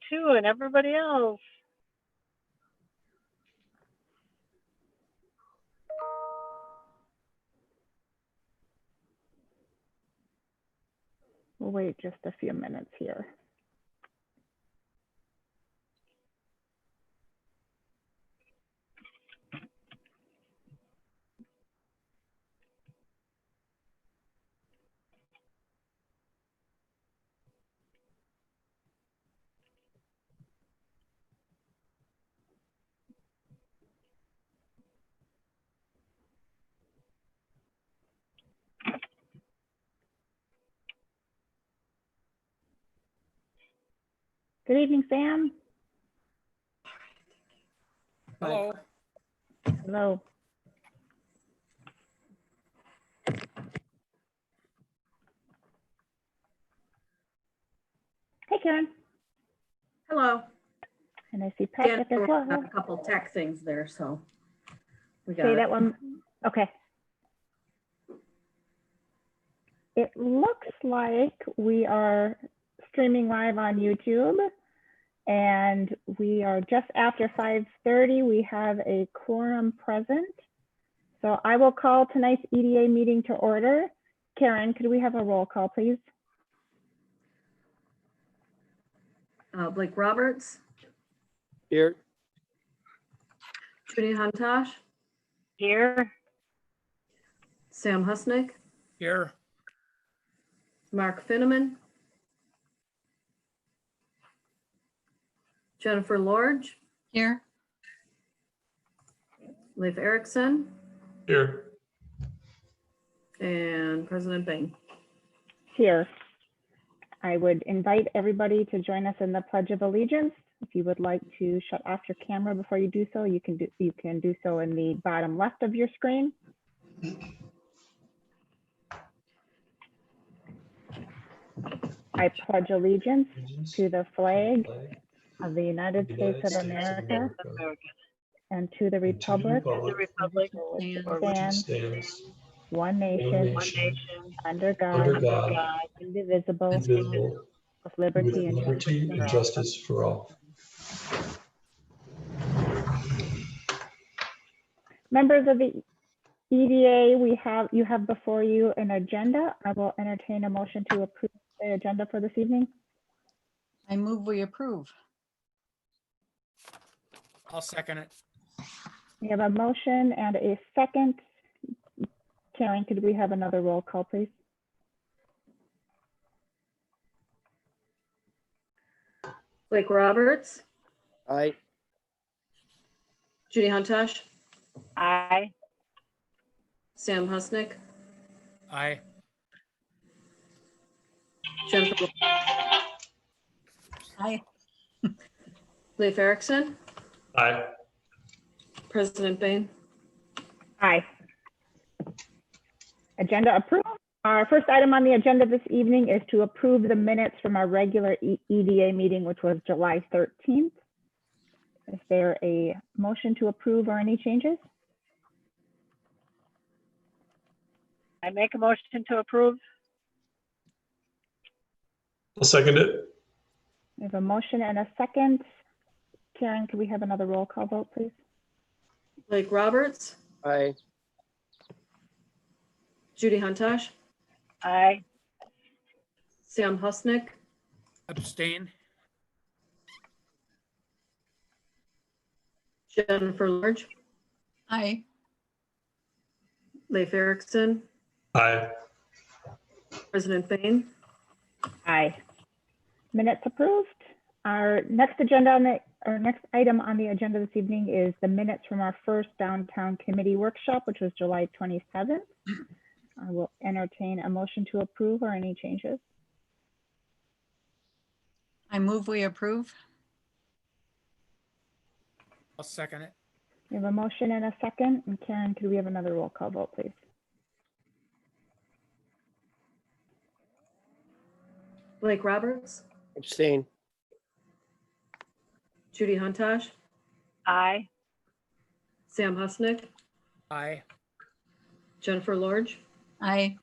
too, and everybody else. We'll wait just a few minutes here. Good evening, Sam. Hello. Hello. Hey, Karen. Hello. And I see Patrick as well. A couple tech things there, so we got Say it. that one. Okay. It looks like we are streaming live on YouTube, and we are just after 5:30. We have a quorum present. So I will call tonight's EDA meeting to order. Karen, could we have a roll call, please? Blake Roberts, Here. Judy Huntosh, Here. Sam Husnick, Here. Mark Finneman, Jennifer Lorge, Here. Leif Erickson, Here. and President Bain. Here. I would invite everybody to join us in the Pledge of Allegiance. If you would like to shut off your camera before you do so, you can do so in the bottom left of your screen. I pledge allegiance to the flag of the United States of America and to the republic The Republic for which it for which it stands, one nation, under under God, God, indivisible, indivisible, with with liberty and liberty justice and for all. justice for all. Members of the EDA, you have before you an agenda. I will entertain a motion to approve the agenda for this evening. I move we approve. I'll second it. We have a motion and a second. Karen, could we have another roll call, please? Blake Roberts, Aye. Judy Huntosh, Aye. Sam Husnick, Aye. Jennifer, Aye. Leif Erickson, Aye. President Bain. Aye. Agenda approved. Our first item on the agenda this evening is to approve the minutes from our regular EDA meeting, which was July 13th. Is there a motion to approve or any changes? I make a motion to approve. I'll second it. We have a motion and a second. Karen, could we have another roll call vote, please? Blake Roberts, Aye. Judy Huntosh, Aye. Sam Husnick, Abstain. Jennifer Lorge, Aye. Leif Erickson, Aye. President Bain. Aye. Minutes approved. Our next item on the agenda this evening is the minutes from our first downtown committee workshop, which was July 27th. I will entertain a motion to approve or any changes. I move we approve. I'll second it. We have a motion and a second. And Karen, could we have another roll call vote, please? Blake Roberts, Abstain. Judy Huntosh, Aye. Sam Husnick, Aye. Jennifer Lorge, Aye.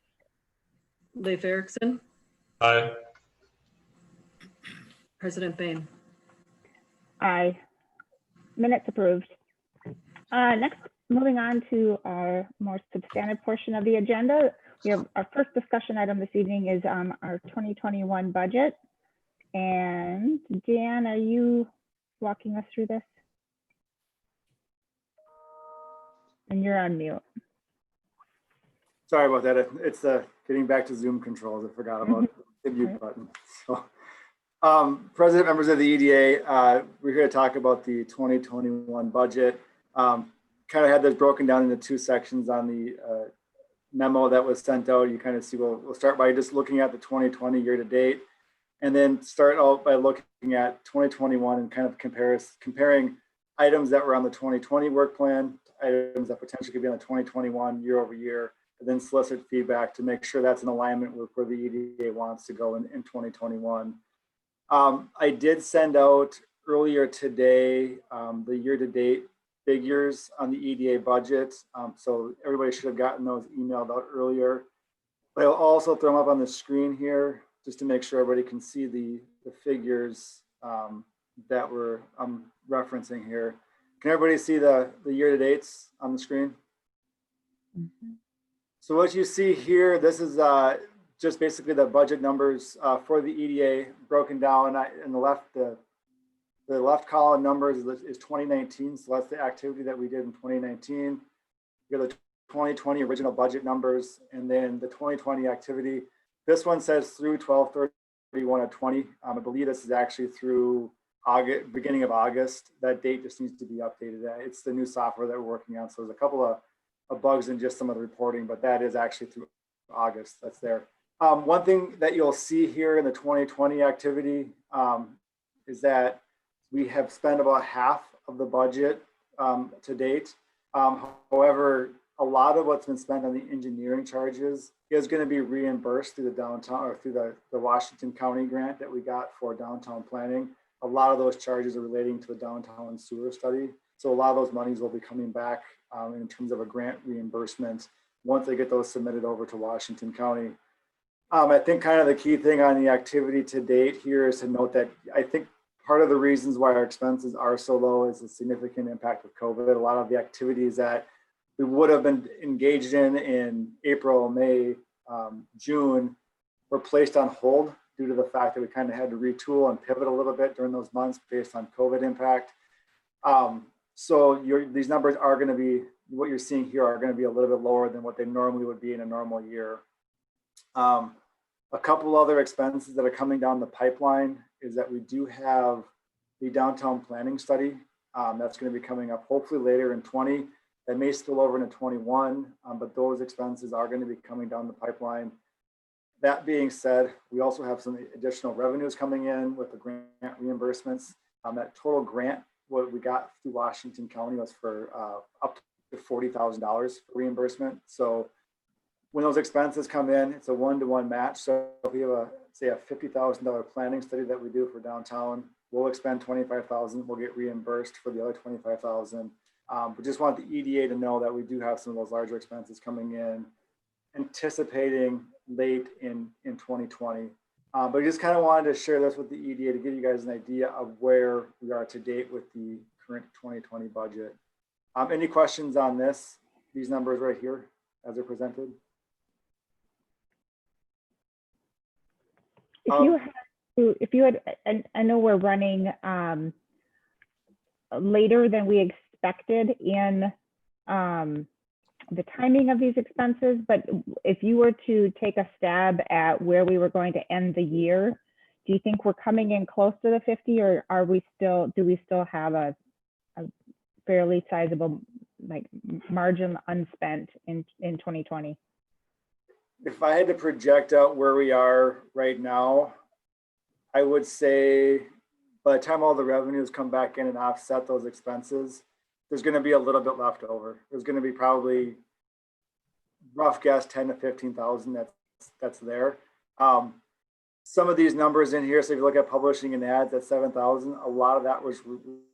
Leif Erickson, Aye. President Bain. Aye. Minutes approved. Next, moving on to our more substantive portion of the agenda. We have our first discussion item this evening is our 2021 budget. And Dan, are you walking us through this? And you're on mute. Sorry about that. It's getting back to Zoom controls. I forgot about the mute button. So, President, members of the EDA, we're here to talk about the 2021 budget. Kind of had this broken down into two sections on the memo that was sent out. You kind of see, we'll start by just looking at the 2020 year to date, and then start out by looking at 2021 and kind of comparing items that were on the 2020 work plan, items that potentially could be on the 2021 year over year, and then solicit feedback to make sure that's in alignment with where the EDA wants to go in 2021. I did send out earlier today the year-to-date figures on the EDA budget, so everybody should have gotten those emailed out earlier. But I'll also throw them up on the screen here just to make sure everybody can see the figures that I'm referencing here. Can everybody see the year-to-dates on the screen? Mm-hmm. So what you see here, this is just basically the budget numbers for the EDA broken down. In the left column numbers is 2019, so that's the activity that we did in 2019. We have the 2020 original budget numbers, and then the 2020 activity. This one says through 12/31/20. I believe this is actually through August, beginning of August. That date just needs to be updated. It's the new software that we're working on, so there's a couple of bugs in just some of the reporting, but that is actually through August. That's there. One thing that you'll see here in the 2020 activity is that we have spent about half of the budget to date. However, a lot of what's been spent on the engineering charges is going to be reimbursed through the downtown or through the Washington County grant that we got for downtown planning. A lot of those charges are relating to the downtown sewer study. So a lot of those monies will be coming back in terms of a grant reimbursement once they get those submitted over to Washington County. I think kind of the key thing on the activity to date here is to note that I think part of the reasons why our expenses are so low is the significant impact of COVID. A lot of the activities that we would have been engaged in April, May, June were placed on hold due to the fact that we kind of had to retool and pivot a little bit during those months based on COVID impact. So these numbers are going to be, what you're seeing here are going to be a little bit lower than what they normally would be in a normal year. A couple other expenses that are coming down the pipeline is that we do have the downtown planning study that's going to be coming up hopefully later in 20. That may spill over into 21, but those expenses are going to be coming down the pipeline. That being said, we also have some additional revenues coming in with the grant reimbursements. That total grant, what we got through Washington County was for up to $40,000 for reimbursement. So when those expenses come in, it's a one-to-one match. So if we have say a $50,000 planning study that we do for downtown, we'll expend $25,000. We'll get reimbursed for the other $25,000. We just want the EDA to know that we do have some of those larger expenses coming in, anticipating late in 2020. But we just kind of wanted to share this with the EDA to give you guys an idea of where we are to date with the current 2020 budget. Any questions on these numbers right here as they're presented? If you had, and I know we're running later than we expected in the timing of these expenses, but if you were to take a stab at where we were going to end the year, do you think we're coming in close to the 50, or do we still have a fairly sizable margin unspent in 2020? If I had to project out where we are right now, I would say by the time all the revenues come back in and offset those expenses, there's going to be a little bit left over. There's going to be probably, rough guess, 10 to 15,000 that's there. Some of these numbers in here, so if you look at publishing and ads at 7,000, a lot of that was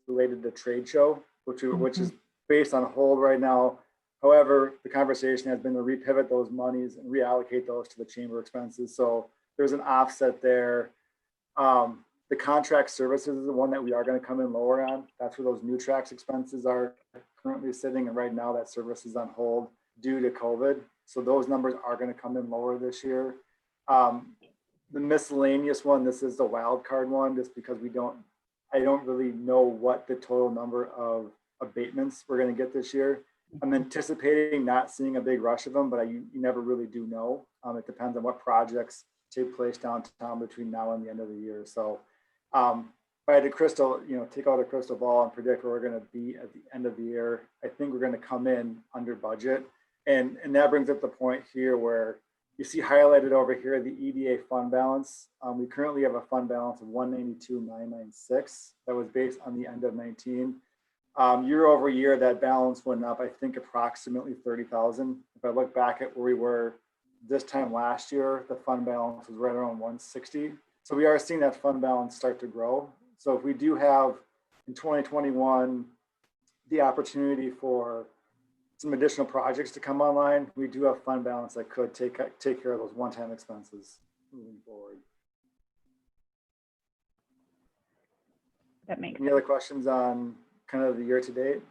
related to trade show, which is based on hold right now. However, the conversation has been to repivot those monies and reallocate those to the chamber expenses. So there's an offset there. The contract services is the one that we are going to come in lower on. That's where those new tracks expenses are currently sitting. And right now that service is on hold due to COVID. So those numbers are going to come in lower this year. The miscellaneous one, this is the wild card one, just because I don't really know what the total number of abatements we're going to get this year. I'm anticipating not seeing a big rush of them, but you never really do know. It depends on what projects take place downtown between now and the end of the year. So if I had a take out a crystal ball and predict where we're going to be at the end of the year, I think we're going to come in under budget. And that brings up the point here where you see highlighted over here, the EDA fund balance. We currently have a fund balance of 192,996. That was based on the end of 19. Year over year, that balance went up, I think, approximately 30,000. If I look back at where we were this time last year, the fund balance was right around 160. So we are seeing that fund balance start to grow. So if we do have in 2021 the opportunity for some additional projects to come online, we do have fund balance that could take care of those one-time expenses moving forward. That makes Any other questions on kind of the year to date?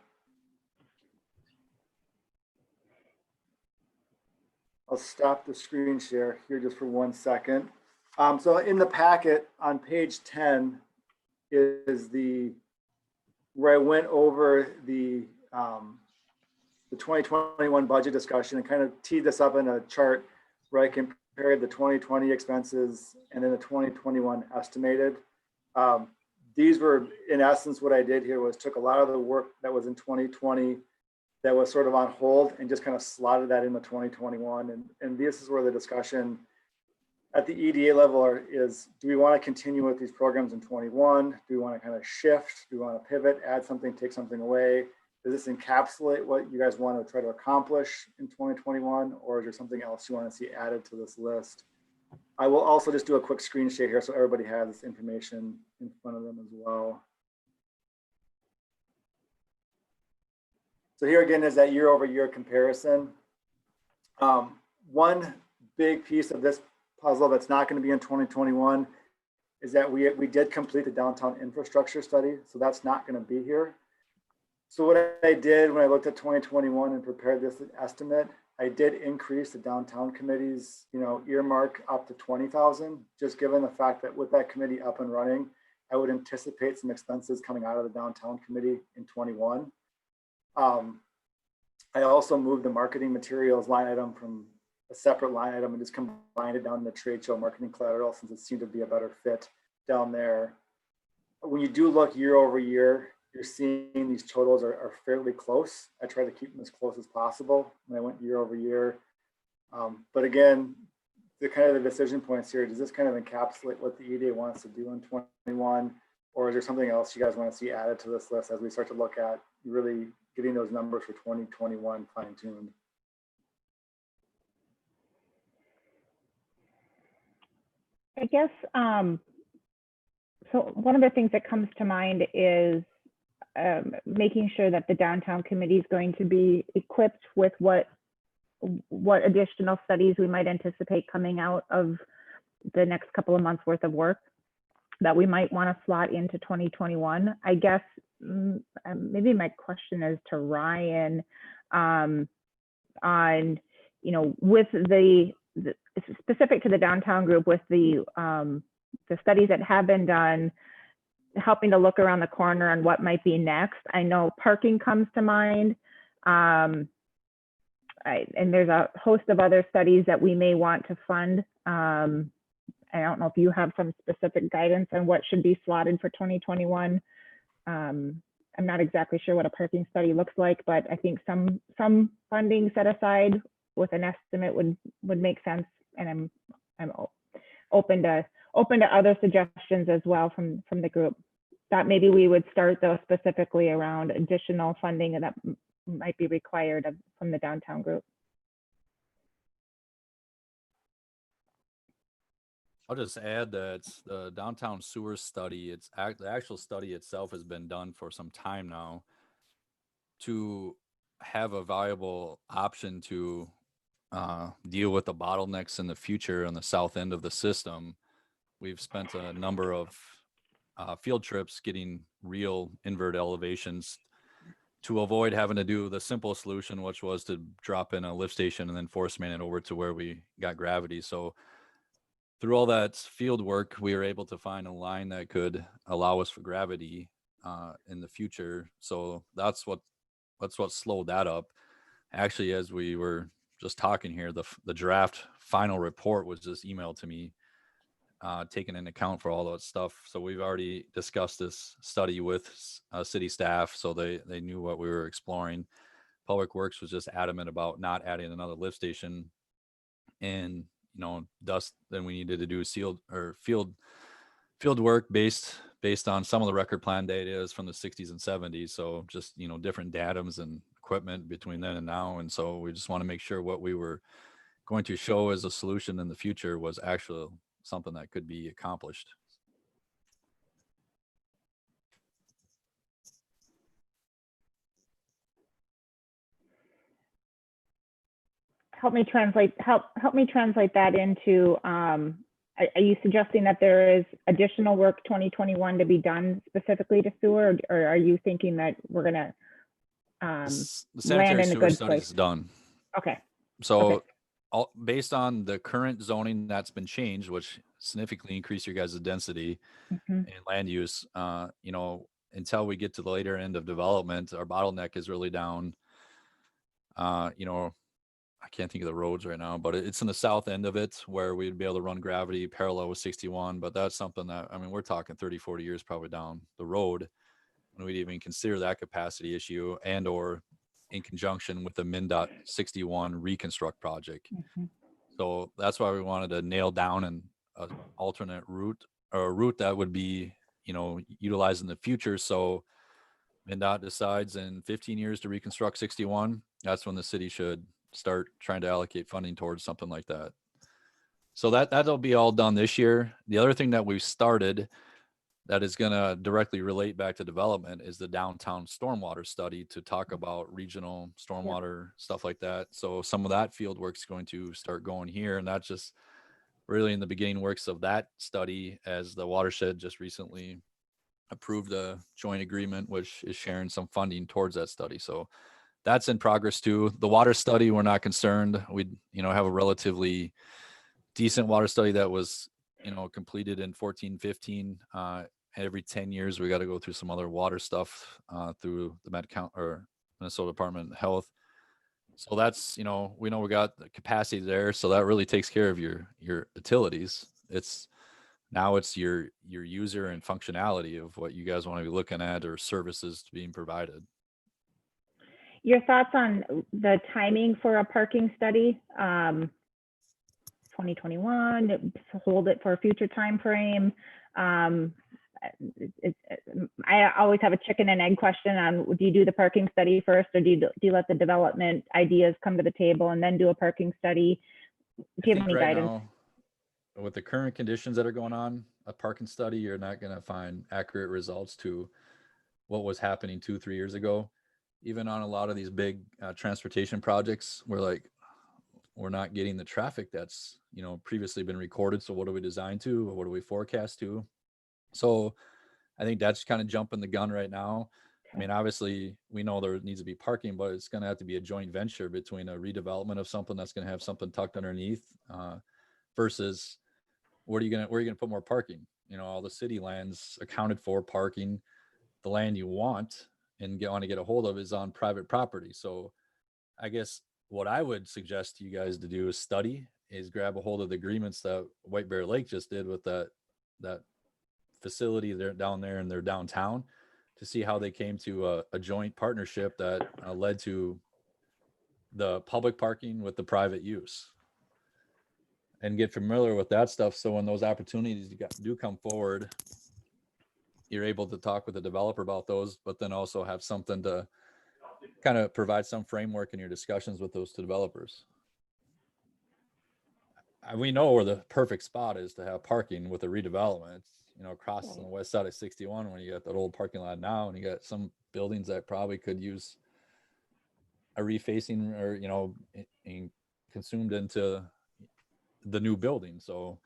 I'll stop the screen share here just for 1 second. So in the packet on page 10 is where I went over the 2021 budget discussion and kind of teed this up in a chart where I compared the 2020 expenses and then the 2021 estimated. These were, in essence, what I did here was took a lot of the work that was in 2020 that was sort of on hold and just kind of slotted that into 2021. And this is where the discussion at the EDA level is, do we want to continue with these programs in 21? Do we want to kind of shift? Do we want to pivot, add something, take something away? Does this encapsulate what you guys want to try to accomplish in 2021? Or is there something else you want to see added to this list? I will also just do a quick screen share here so everybody has this information in front of them as well. So here again is that year over year comparison. One big piece of this puzzle that's not going to be in 2021 is that we did complete the downtown infrastructure study. So that's not going to be here. So what I did when I looked at 2021 and prepared this estimate, I did increase the downtown committee's, earmark up to 20,000, just given the fact that with that committee up and running, I would anticipate some expenses coming out of the downtown committee in 21. I also moved the marketing materials line item from a separate line item and just combined it down in the trade show marketing collateral since it seemed to be a better fit down there. When you do look year over year, you're seeing these totals are fairly close. I try to keep them as close as possible when I went year over year. But again, the kind of the decision points here, does this kind of encapsulate what the EDA wants to do in 21? Or is there something else you guys want to see added to this list as we start to look at really getting those numbers for 2021 fine-tuned? I guess, so one of the things that comes to mind is making sure that the downtown committee is going to be equipped with what additional studies we might anticipate coming out of the next couple of months worth of work that we might want to slot into 2021. I guess maybe my question is to Ryan on, with the specific to the downtown group, with the studies that have been done, helping to look around the corner on what might be next. I know parking comes to mind. And there's a host of other studies that we may want to fund. I don't know if you have some specific guidance on what should be slotted for 2021. I'm not exactly sure what a parking study looks like, but I think some funding set aside with an estimate would make sense. And I'm open to other suggestions as well from the group. That maybe we would start though specifically around additional funding that might be required from the downtown group. I'll just add that it's the downtown sewer study. The actual study itself has been done for some time now to have a viable option to deal with the bottlenecks in the future on the south end of the system. We've spent a number of field trips, getting real invert elevations to avoid having to do the simple solution, which was to drop in a lift station and then force main it over to where we got gravity. So through all that field work, we were able to find a line that could allow us for gravity in the future. So that's what slowed that up. Actually, as we were just talking here, the draft final report was just emailed to me, taking into account for all that stuff. So we've already discussed this study with city staff, so they knew what we were exploring. Public Works was just adamant about not adding another lift station, and thus then we needed to do field work based on some of the record plan data is from the 60s and 70s. So just different datums and equipment between then and now, and so we just want to make sure what we were going to show as a solution in the future was actually something that could be accomplished. Help me translate that into, are you suggesting that there is additional work 2021 to be done specifically to sewer, or are you thinking that we're going to The sanitary in a sewer good study place? is done. Okay. So based on the current zoning that's been changed, which significantly increased your guys' density Mhm. and land use, until we get to the later end of development, our bottleneck is really down. I can't think of the roads right now, but it's in the south end of it where we'd be able to run gravity parallel with 61. But that's something that, we're talking 30, 40 years probably down the road when we'd even consider that capacity issue, and or in conjunction with the MnDOT 61 reconstruct project. Mhm. So that's why we wanted to nail down an alternate route, or a route that would be, utilized in the future. So MnDOT decides in 15 years to reconstruct 61, that's when the city should start trying to allocate funding towards something like that. So that'll be all done this year. The other thing that we've started that is going to directly relate back to development is the downtown stormwater study to talk about regional stormwater stuff like that. So some of that field work is going to start going here, and that's just really in the beginning works of that study, as the watershed just recently approved a joint agreement which is sharing some funding towards that study. So that's in progress too. The water study, we're not concerned. We have a relatively decent water study that was completed in 14, 15. Every 10 years we got to go through some other water stuff through the Minnesota Department of Health. So that's, we know we got the capacity there, so that really takes care of your utilities. It's your user and functionality of what you guys want to be looking at, or services being provided. Your thoughts on the timing for a parking study? 2021, hold it for a future time frame. I always have a chicken and egg question on, do you do the parking study first, or do you let the development ideas come to the table and then do a parking study? Do you have any guidance? Now, with the current conditions that are going on, a parking study, you're not going to find accurate results to what was happening 2-3 years ago. Even on a lot of these big transportation projects, we're not getting the traffic that's previously been recorded. So what do we design to, or what do we forecast to? So I think that's kind of jumping the gun right now. Obviously we know there needs to be parking, but it's going to have to be a joint venture between a redevelopment of something that's going to have something tucked underneath versus where are you going to put more parking? All the city lands accounted for parking. The land you want and want to get a hold of is on private property. So I guess what I would suggest to you guys to do is grab a hold of the agreements that White Bear Lake just did with that facility there down there in their downtown, to see how they came to a joint partnership that led to the public parking with the private use, and get familiar with that stuff. So when those opportunities do come forward, you're able to talk with the developer about those, but then also have something to kind of provide some framework in your discussions with those two developers. We know where the perfect spot is to have parking with a redevelopment, across on the west side of 61, when you got that old parking lot now, and you got some buildings that probably could use a refacing, or, consumed into the new building. So,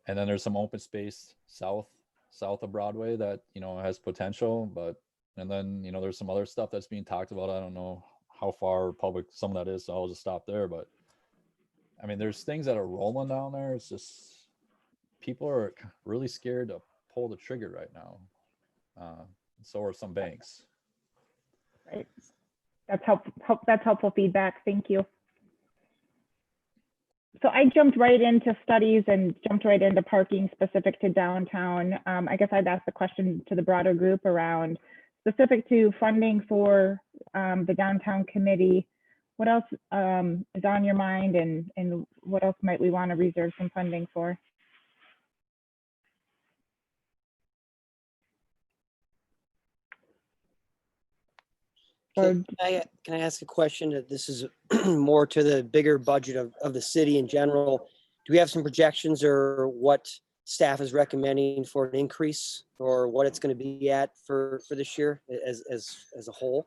and then there's some open space south south of Broadway that, has potential, but, and then, there's some other stuff that's being talked about. I don't know how far public some of that is, so I'll just stop there. But I mean, there's things that are rolling down there. It's just, people are really scared to pull the trigger right now. So are some banks. Right. That's helpful feedback. Thank you. So I jumped right into studies and jumped right into parking specific to downtown. I guess I'd ask the question to the broader group around specific to funding for the downtown committee. What else is on your mind, and what else might we want to reserve some funding for? Can I ask a question? This is more to the bigger budget of the city in general. Do we have some projections or what staff is recommending for an increase, or what it's going to be at for this year as a whole?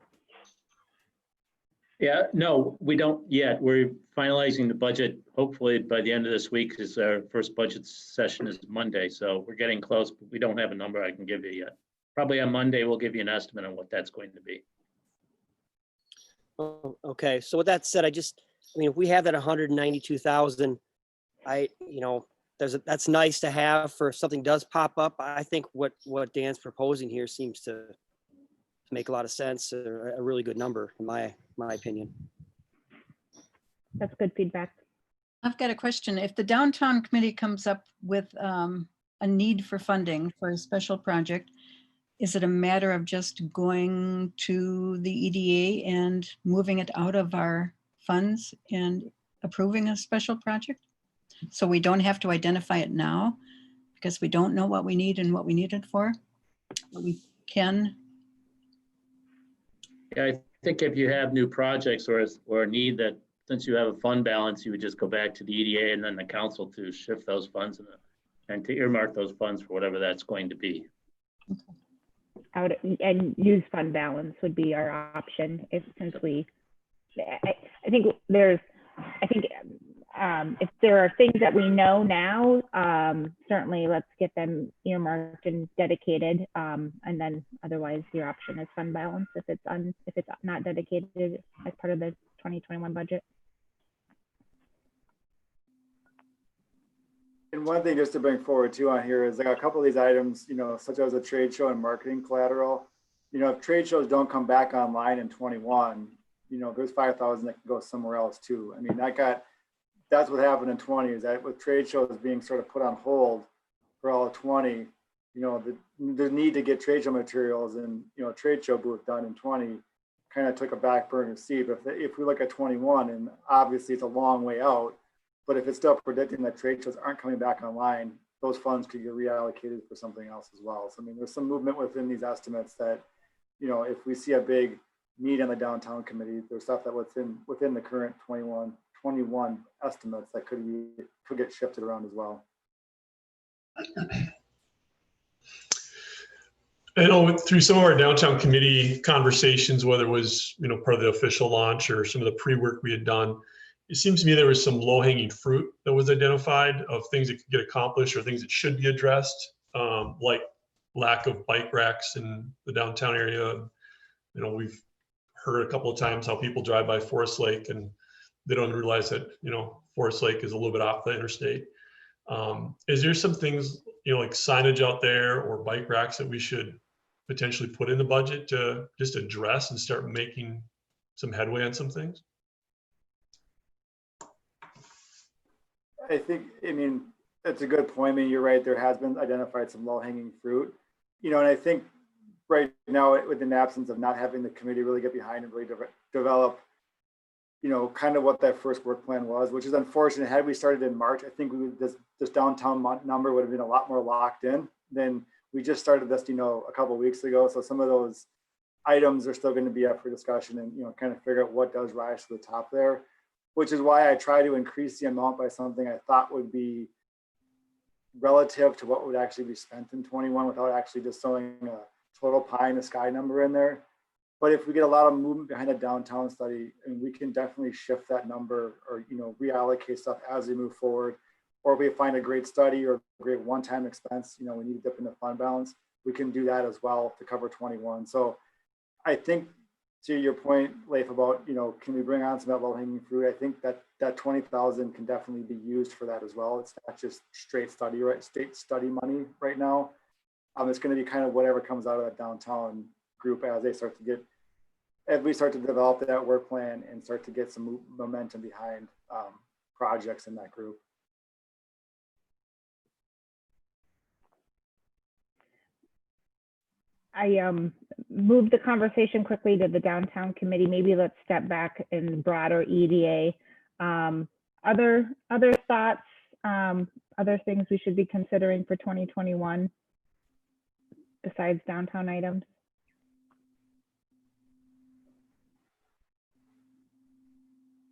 Yeah, no, we don't yet. We're finalizing the budget. Hopefully by the end of this week, because our first budget session is Monday. So we're getting close, but we don't have a number I can give you yet. Probably on Monday, we'll give you an estimate on what that's going to be. Oh, okay. So with that said, I mean, if we have that 192,000, that's nice to have for if something does pop up. I think what Dan's proposing here seems to make a lot of sense, a really good number in my opinion. That's good feedback. I've got a question. If the downtown committee comes up with a need for funding for a special project, is it a matter of just going to the EDA and moving it out of our funds and approving a special project? So we don't have to identify it now because we don't know what we need and what we need it for, but we can. Yeah, I think if you have new projects or a need that, since you have a fund balance, you would just go back to the EDA and then the council to shift those funds and to earmark those funds for whatever that's going to be. Out and use fund balance would be our option if I think if there are things that we know now, certainly let's get them earmarked and dedicated, and then otherwise your option is fund balance if it's not dedicated as part of the 2021 budget. And one thing just to bring forward too on here is like a couple of these items, such as a trade show and marketing collateral. If trade shows don't come back online in 21, there's 5,000 that can go somewhere else too. I mean, that's what happened in 20 is that with trade shows being sort of put on hold for all of 20, the need to get trade show materials and, trade show booth done in 20 kind of took a back burner seat. But if we look at 21, and obviously it's a long way out, but if it's still predicting that trade shows aren't coming back online, those funds could get reallocated for something else as well. So, I mean, there's some movement within these estimates that, if we see a big need on the downtown committee, there's stuff that within the current 21 estimates that could get shifted around as well. I know through some of our downtown committee conversations, whether it was, part of the official launch or some of the pre-work we had done, it seems to me there was some low-hanging fruit that was identified of things that could get accomplished or things that should be addressed, like lack of bike racks in the downtown area. We've heard a couple of times how people drive by Forest Lake and they don't realize that, Forest Lake is a little bit off the interstate. Is there some things, like signage out there or bike racks that we should potentially put in the budget to just address and start making some headway on some things? I mean, that's a good point. I mean, you're right. There has been identified some low-hanging fruit, and I think right now, within the absence of not having the committee really get behind and really develop, kind of what that first work plan was, which is unfortunate. Had we started in March, I think this downtown number would have been a lot more locked in than we just started this, a couple of weeks ago. So some of those items are still going to be up for discussion and, kind of figure out what does rise to the top there, which is why I try to increase the amount by something I thought would be relative to what would actually be spent in 21 without actually just throwing a total pie in the sky number in there. But if we get a lot of movement behind the downtown study, and we can definitely shift that number or, reallocate stuff as we move forward. or if we find a great study or a great one-time expense, you know, we need to dip into fund balance, we can do that as well to cover 21. So I think to your point, Leif, about, you know, can we bring on some of that low-hanging fruit? I think that 20,000 can definitely be used for that as well. It's not just straight study, right? State study money right now. It's going to be kind of whatever comes out of that downtown group as we start to develop that work plan and start to get some momentum behind projects in that group. I moved the conversation quickly to the downtown committee. Maybe let's step back in broader EDA. Other thoughts, other things we should be considering for 2021 besides downtown items?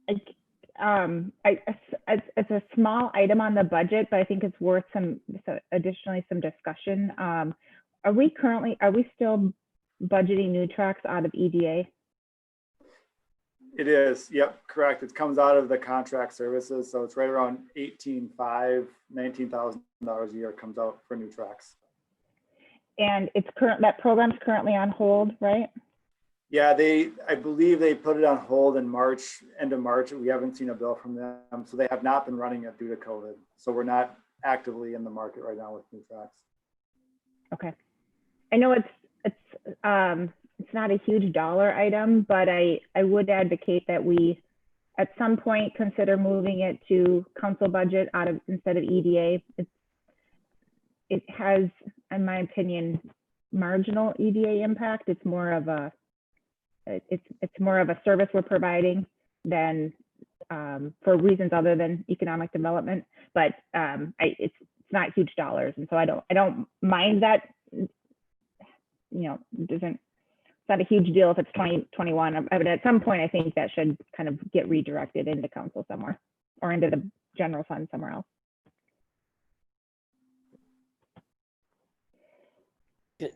It's a small item on the budget, but I think it's worth additionally some discussion. Are we still budgeting new tracks out of EDA? It is, yep, correct. It comes out of the contract services, so it's right around $18,500, $19,000 a year comes out for new tracks. And that program's currently on hold, right? Yeah, I believe they put it on hold in March, end of March. We haven't seen a bill from them, so they have not been running it due to COVID. So we're not actively in the market right now with new tracks. Okay, I know it's not a huge dollar item, but I would advocate that we at some point consider moving it to council budget instead of EDA. It has, in my opinion, marginal EDA impact. It's more of a service we're providing than for reasons other than economic development. But it's not huge dollars, and so I don't mind that. You know, it's not a huge deal if it's 2021. But at some point, I think that should kind of get redirected into council somewhere or into the general fund somewhere else.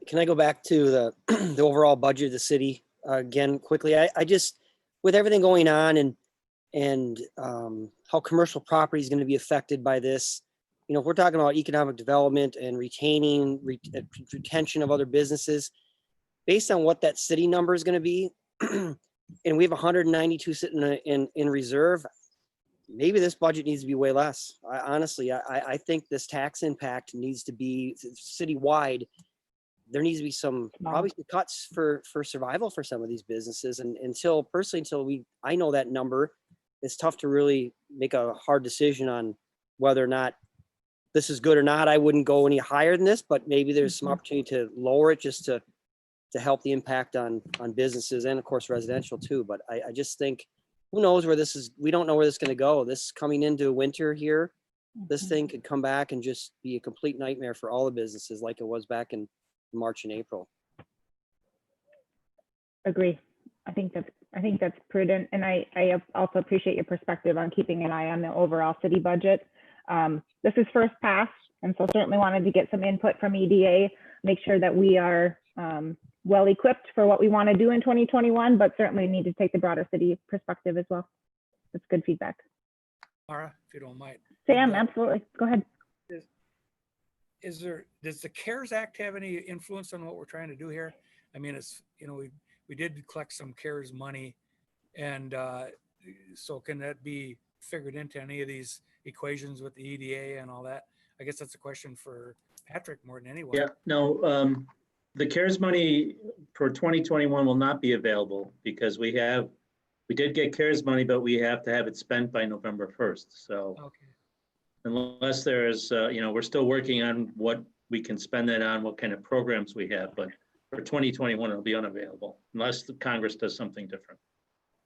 Can I go back to the overall budget of the city again quickly? I just, with everything going on and how commercial property is going to be affected by this, you know, if we're talking about economic development and retention of other businesses, based on what that city number is going to be, and we have 192 sitting in reserve, maybe this budget needs to be way less. Honestly, I think this tax impact needs to be citywide. There needs to be probably some cuts for survival for some of these businesses. And until I know that number, it's tough to really make a hard decision on whether or not this is good or not. I wouldn't go any higher than this, but maybe there's some opportunity to lower it just to help the impact on businesses and of course residential too. But I just think, who knows where this is, we don't know where this is going to go. This coming into winter here, this thing could come back and just be a complete nightmare for all the businesses like it was back in March and April. Agree. I think that's prudent, and I also appreciate your perspective on keeping an eye on the overall city budget. This is first pass, and so certainly wanted to get some input from EDA, make sure that we are well equipped for what we want to do in 2021, but certainly need to take the broader city perspective as well. That's good feedback. Mara, if you don't mind. Sam, absolutely. Go ahead. Does the CARES Act have any influence on what we're trying to do here? I mean, it's, you know, we did collect some CARES money, and so can that be figured into any of these equations with the EDA and all that? I guess that's a question for Patrick more than anyone. Yeah, no, the CARES money for 2021 will not be available because we did get CARES money, but we have to have it spent by November 1st. So Okay. Unless there's, you know, we're still working on what we can spend that on, what kind of programs we have, but for 2021, it'll be unavailable unless the Congress does something different.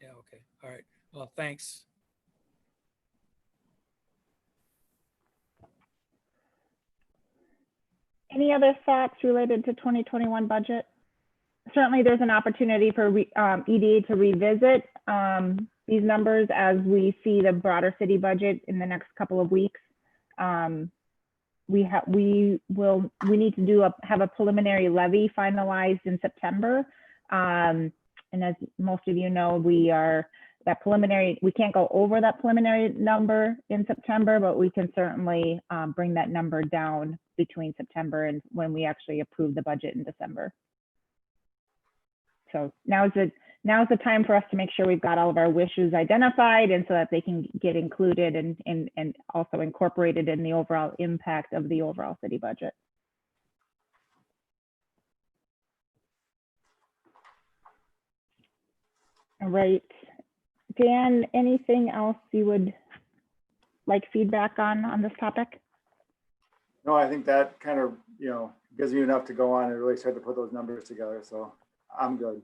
Yeah, okay. All right. Well, thanks. Any other thoughts related to 2021 budget? Certainly there's an opportunity for EDA to revisit these numbers as we see the broader city budget in the next couple of weeks. We need to have a preliminary levy finalized in September. And as most of you know, we are that preliminary, we can't go over that preliminary number in September, but we can certainly bring that number down between September and when we actually approve the budget in December. So now's the time for us to make sure we've got all of our wishes identified, and so that they can get included and also incorporated in the overall impact of the overall city budget. All right, Dan, anything else you would like feedback on this topic? No, I think that kind of, gives you enough to go on and really start to put those numbers together. So I'm good.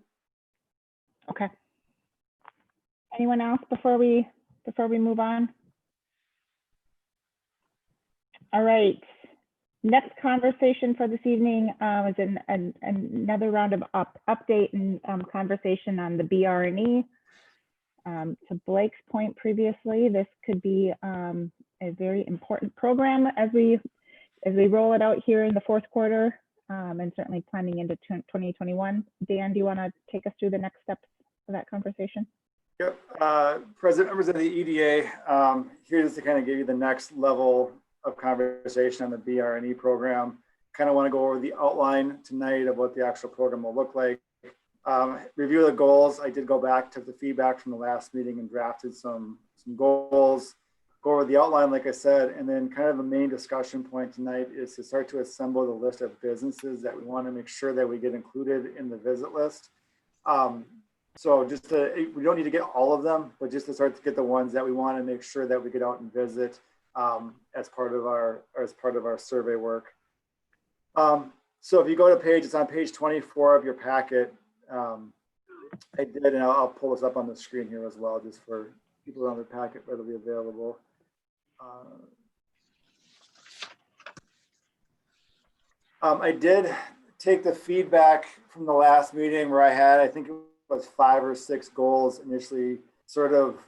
Okay. Anyone else before we move on? All right. Next conversation for this evening is another round of update and conversation on the BR&E. To Blake's point previously, this could be a very important program as we roll it out here in the fourth quarter, and certainly planning into 2021. Dan, do you want to take us through the next steps of that conversation? Yep. President, members of the EDA, here just to kind of give you the next level of conversation on the BR&E program. Kind of want to go over the outline tonight of what the actual program will look like. Review the goals. I did go back to the feedback from the last meeting and drafted some goals. Go over the outline, like I said, and then kind of the main discussion point tonight is to start to assemble the list of businesses that we want to make sure that we get included in the visit list. So we don't need to get all of them, but just to start to get the ones that we want to make sure that we get out and visit as part of our survey work. So if you go to it's on page 24 of your packet. I did, and I'll pull this up on the screen here as well, just for people on the packet readily available. I did take the feedback from the last meeting where I think it was 5 or 6 goals initially sort of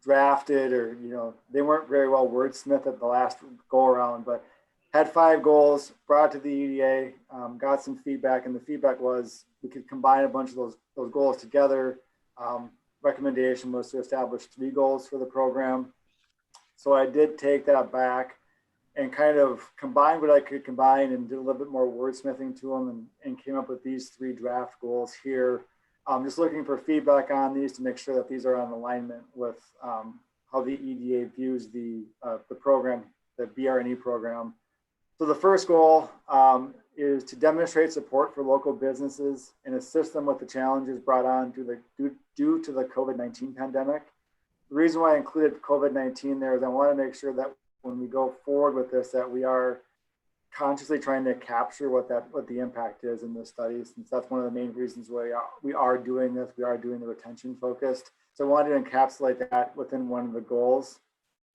drafted, or they weren't very well wordsmithed at the last go around, but had 5 goals, brought it to the EDA, got some feedback, and the feedback was we could combine a bunch of those goals together. Recommendation was to establish 3 goals for the program. So I did take that back and kind of combined what I could combine and did a little bit more wordsmithing to them and came up with these 3 draft goals here. I'm just looking for feedback on these to make sure that these are on alignment with how the EDA views the program, the BR&E program. So the first goal is to demonstrate support for local businesses and assist them with the challenges brought on due to the COVID-19 pandemic. The reason why I included COVID-19 there is I want to make sure that when we go forward with this, that we are consciously trying to capture what the impact is in this study, since that's one of the main reasons why we are doing this. We are doing the retention focused. So I wanted to encapsulate that within one of the goals.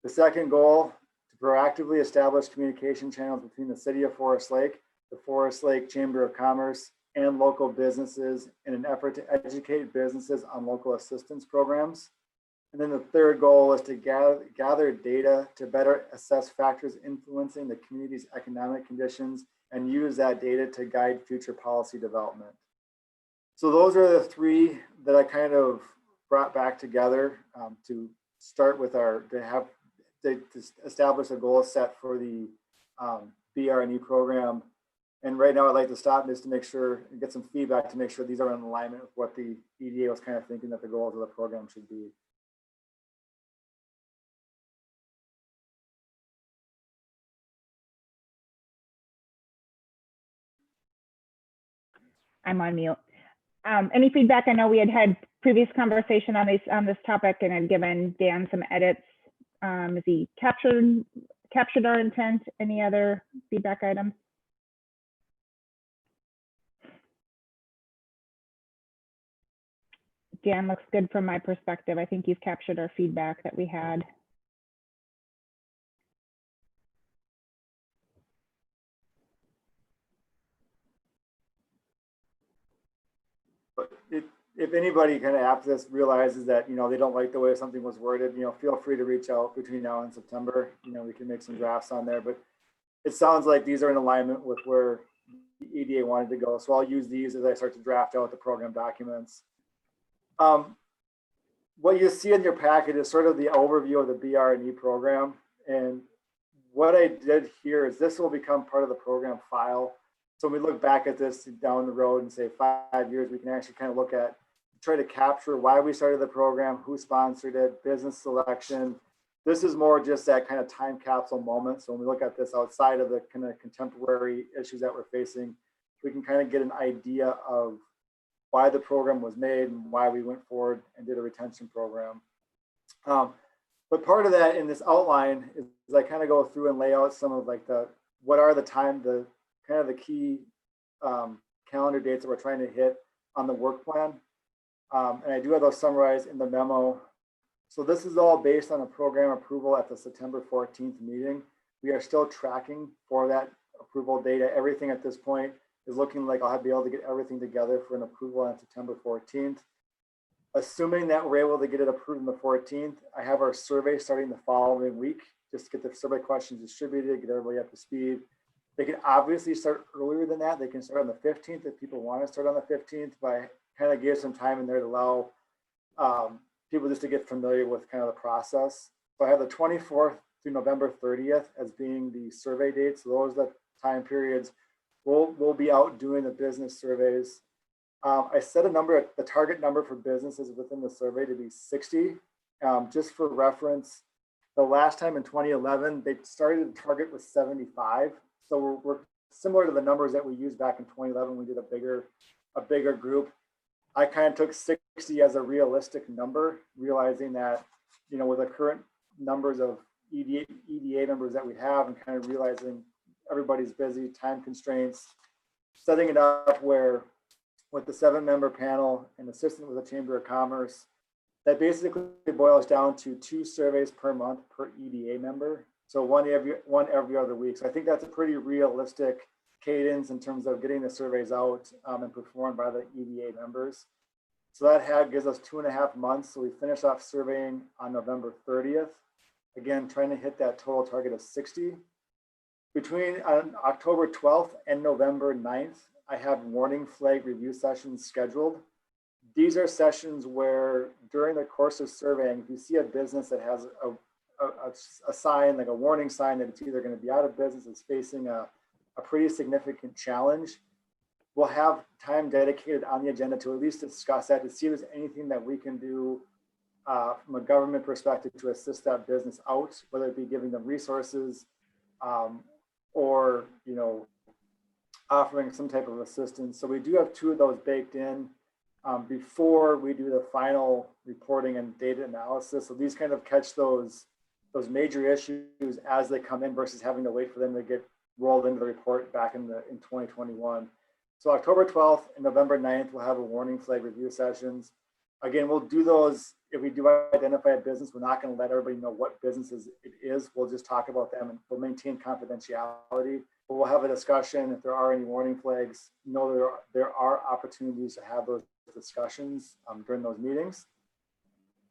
The second goal, to proactively establish communication channels between the City of Forest Lake, the Forest Lake Chamber of Commerce, and local businesses in an effort to educate businesses on local assistance programs. And then the third goal is to gather data to better assess factors influencing the community's economic conditions and use that data to guide future policy development. So those are the 3 that I kind of brought back together to start with to establish a goal set for the BR&E program. And right now I'd like to stop this to make sure and get some feedback to make sure these are in alignment with what the EDA was kind of thinking that the goals of the program should be. I'm on mute. Any feedback? I know we had previous conversation on this topic and had given Dan some edits. Has he captured our intent? Any other feedback items? Dan, looks good from my perspective. I think you've captured our feedback that we had. But if anybody kind of after this realizes that, they don't like the way something was worded, feel free to reach out between now and September. We can make some drafts on there, but it sounds like these are in alignment with where the EDA wanted to go. So I'll use these as I start to draft out the program documents. what you see in your packet is sort of the overview of the BR&E program. And what I did here is this will become part of the program file. So when we look back at this down the road and say 5 years, we can actually kind of look at, try to capture why we started the program, who sponsored it, business selection. This is more just that kind of time capsule moment. So when we look at this outside of the kind of contemporary issues that we're facing, we can kind of get an idea of why the program was made and why we went forward and did a retention program. But part of that in this outline is I kind of go through and lay out some of like what are the kind of the key calendar dates that we're trying to hit on the work plan. And I do have those summarized in the memo. So this is all based on a program approval at the September 14th meeting. We are still tracking for that approval data. Everything at this point is looking like I'll be able to get everything together for an approval on September 14th. Assuming that we're able to get it approved on the 14th, I have our survey starting the following week, just to get the survey questions distributed, get everybody up to speed. They can obviously start earlier than that. They can start on the 15th if people want to start on the 15th, but I kind of gave some time in there to allow people just to get familiar with kind of the process. So I have the 24th through November 30th as being the survey dates. So those are the time periods we'll be out doing the business surveys. I set a number, the target number for businesses within the survey to be 60. Just for reference, the last time in 2011, they started the target with 75. So we're similar to the numbers that we used back in 2011. We did a bigger group. I kind of took 60 as a realistic number, realizing that, you know, with the current numbers of EDA members that we have, and kind of realizing everybody's busy, time constraints, setting it up where with the 7-member panel and assistant with the Chamber of Commerce, that basically boils down to 2 surveys per month per EDA member. So one every other week. So I think that's a pretty realistic cadence in terms of getting the surveys out and performed by the EDA members. So that gives us 2.5 months. So we finish off surveying on November 30th. Again, trying to hit that total target of 60. Between October 12th and November 9th, I have warning flag review sessions scheduled. These are sessions where during the course of surveying, if you see a business that has a sign, like a warning sign that it's either going to be out of business, is facing a pretty significant challenge, we'll have time dedicated on the agenda to at least discuss that, to see if there's anything that we can do from a government perspective to assist that business out, whether it be giving them resources or, you know, offering some type of assistance. So we do have 2 of those baked in before we do the final reporting and data analysis. So these kind of catch those major issues as they come in versus having to wait for them to get rolled into the report back in 2021. So October 12th and November 9th, we'll have a warning flag review sessions. Again, we'll do those. If we do identify a business, we're not going to let everybody know what businesses it is. We'll just talk about them and we'll maintain confidentiality. But we'll have a discussion. If there are any warning flags, know there are opportunities to have those discussions during those meetings.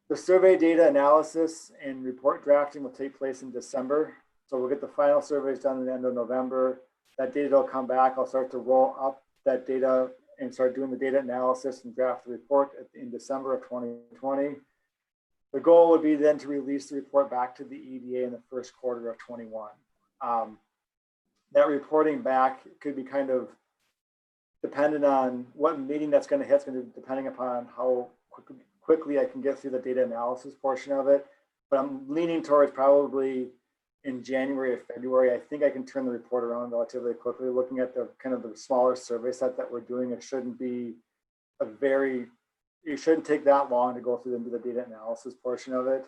The survey data analysis and report drafting will take place in December. So we'll get the final surveys done at the end of November. That data will come back. I'll start to roll up that data and start doing the data analysis and draft the report in December of 2020. The goal would be then to release the report back to the EDA in the first quarter of 21. That reporting back could be kind of dependent on what meeting that's going to hit. It's going to be depending upon how quickly I can get through the data analysis portion of it. But I'm leaning towards probably in January or February. I think I can turn the report around relatively quickly. Looking at the kind of the smaller survey set that we're doing, it shouldn't be it shouldn't take that long to go through into the data analysis portion of it.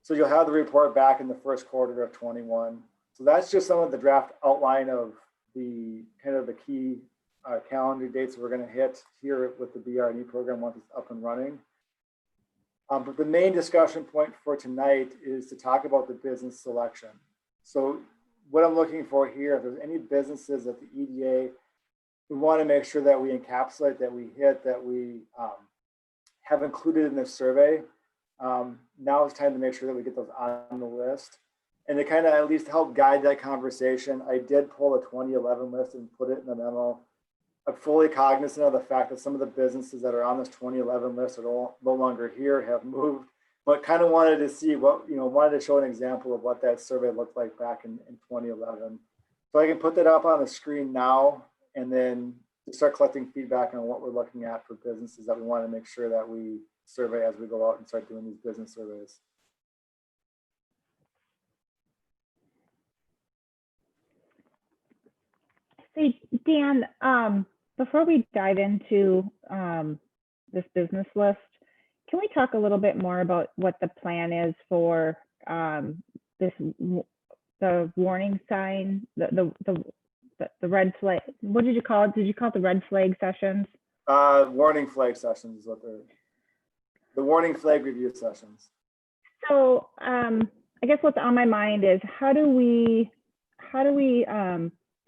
So you'll have the report back in the first quarter of 21. So that's just some of the draft outline of the kind of the key calendar dates we're going to hit here with the BR&E program once it's up and running. But the main discussion point for tonight is to talk about the business selection. So what I'm looking for here, if there's any businesses at the EDA, we want to make sure that we encapsulate, that we hit, that we have included in this survey. Now it's time to make sure that we get those on the list. And to kind of at least help guide that conversation, I did pull a 2011 list and put it in the memo. I'm fully cognizant of the fact that some of the businesses that are on this 2011 list are no longer here, have moved, but kind of wanted to see what, wanted to show an example of what that survey looked like back in 2011. So I can put that up on the screen now and then start collecting feedback on what we're looking at for businesses that we want to make sure that we survey as we go out and start doing these business surveys. Hey, Dan, before we dive into this business list, can we talk a little bit more about what the plan is for the warning sign, the red flag? What did you call it? Did you call it the red flag sessions? Warning flag sessions is what they're, the warning flag review sessions. So I guess what's on my mind is how do we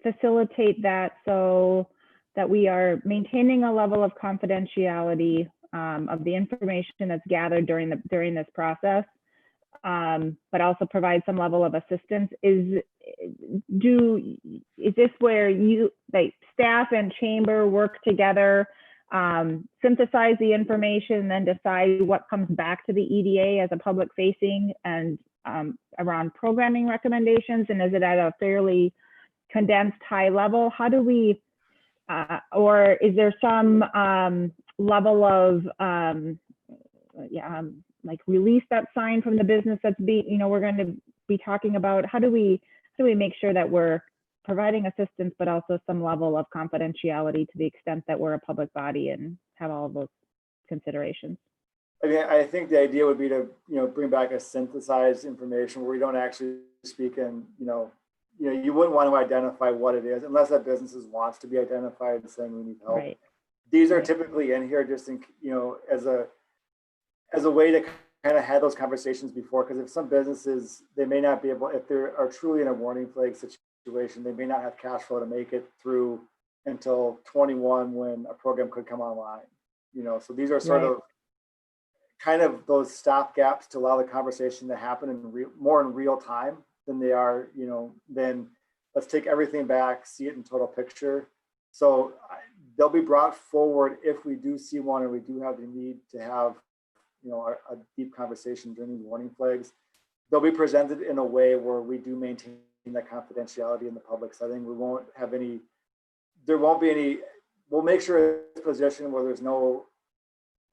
facilitate that so that we are maintaining a level of confidentiality of the information that's gathered during this process, but also provide some level of assistance? Is this where you, like, staff and chamber work together, synthesize the information, then decide what comes back to the EDA as a public facing and around programming recommendations? And is it at a fairly condensed high level? How do we, or is there some level of like release that sign from the business that's we're going to be talking about? How do we make sure that we're providing assistance, but also some level of confidentiality to the extent that we're a public body and have all of those considerations? I mean, I think the idea would be to, bring back a synthesized information where we don't actually speak in, you wouldn't want to identify what it is unless that business wants to be identified and saying we need help. Right. These are typically in here just in, as a way to kind of have those conversations before, because if some businesses, they may not be able, if they are truly in a warning flag situation, they may not have cash flow to make it through until 21 when a program could come online. So these are sort of kind of those stop gaps to allow the conversation to happen in more in real time than they are, then let's take everything back, see it in total picture. So they'll be brought forward if we do see one and we do have the need to have, a deep conversation during these warning flags. They'll be presented in a way where we do maintain that confidentiality in the public setting. We won't have any, there won't be any, we'll make sure it's positioned where there's no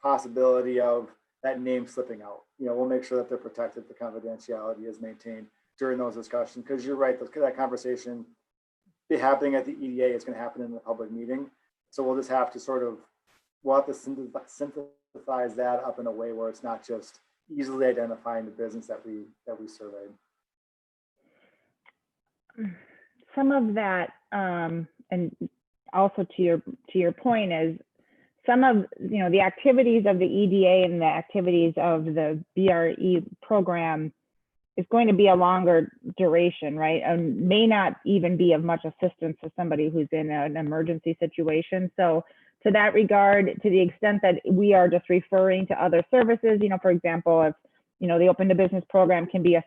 possibility of that name slipping out. We'll make sure that they're protected, the confidentiality is maintained during those discussions, because you're right, that conversation be happening at the EDA is going to happen in the public meeting. So we'll just have to we'll have to synthesize that up in a way where it's not just easily identifying the business that we surveyed. Some of that, and also to your point, is some of the activities of the EDA and the activities of the BRE program is going to be a longer duration, right? And may not even be of much assistance to somebody who's in an emergency situation. So to that regard, to the extent that we are just referring to other services, for example, if the Open to Business program can be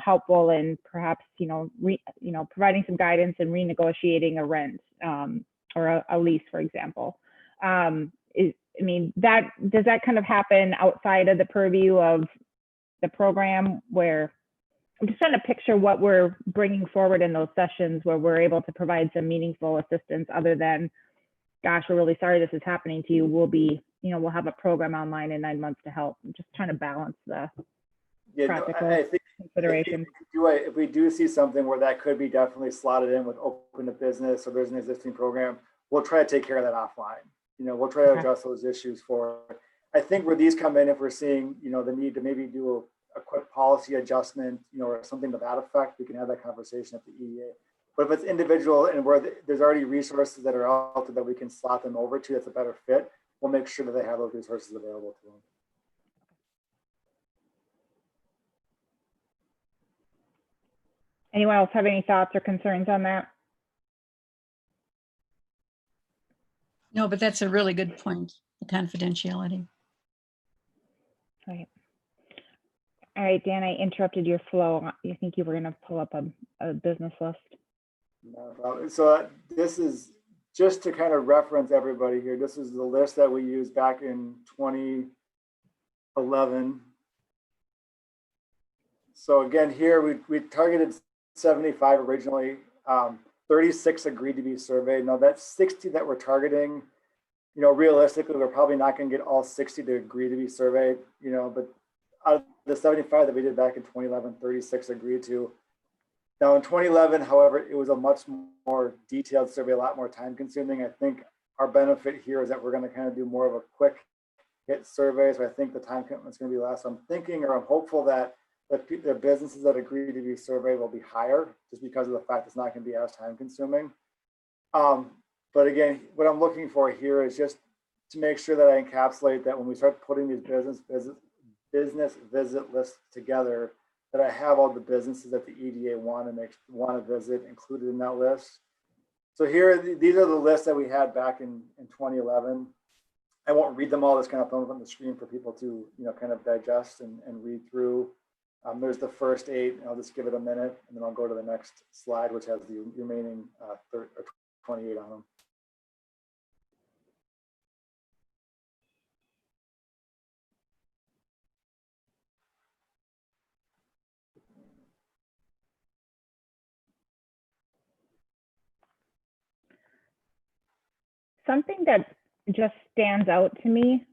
helpful in perhaps providing some guidance and renegotiating a rent or a lease, for example. Does that kind of happen outside of the purview of the program, where I'm just trying to picture what we're bringing forward in those sessions where we're able to provide some meaningful assistance other than, gosh, we're really sorry this is happening to you. We'll have a program online in 9 months to help. I'm just trying to balance the practical considerations. If we do see something where that could be definitely slotted in with Open to Business, or there's an existing program, we'll try to take care of that offline. We'll try to address those issues for. I think where these come in, if we're seeing, the need to maybe do a quick policy adjustment, or something to that effect, we can have that conversation at the EDA. But if it's individual and where there's already resources that are out there that we can slot them over to, that's a better fit, we'll make sure that they have those resources available to them. Anyone else have any thoughts or concerns on that? No, but that's a really good point, the confidentiality. Right. All right, Dan, I interrupted your flow. You think you were going to pull up a business list? No problem. So this is just to kind of reference everybody here, this is the list that we used back in 2011. So again, here we targeted 75 originally, 36 agreed to be surveyed. Now that's 60 that we're targeting. You know, realistically, we're probably not going to get all 60 to agree to be surveyed, you know, but out of the 75 that we did back in 2011, 36 agreed to. Now in 2011, however, it was a much more detailed survey, a lot more time consuming. I think our benefit here is that we're going to kind of do more of a quick hit survey. So I think the time commitment is going to be less. I'm thinking, or I'm hopeful that the businesses that agree to be surveyed will be higher just because of the fact it's not going to be as time consuming. But again, what I'm looking for here is just to make sure that I encapsulate that when we start putting these business visit lists together, that I have all the businesses that the EDA want to visit included in that list. So here, these are the lists that we had back in 2011. I won't read them all. Just kind of throw them on the screen for people to, you know, kind of digest and read through. There's the first 8. I'll just give it a minute, and then I'll go to the next slide, which has the remaining 28 on them. Something that just stands out to me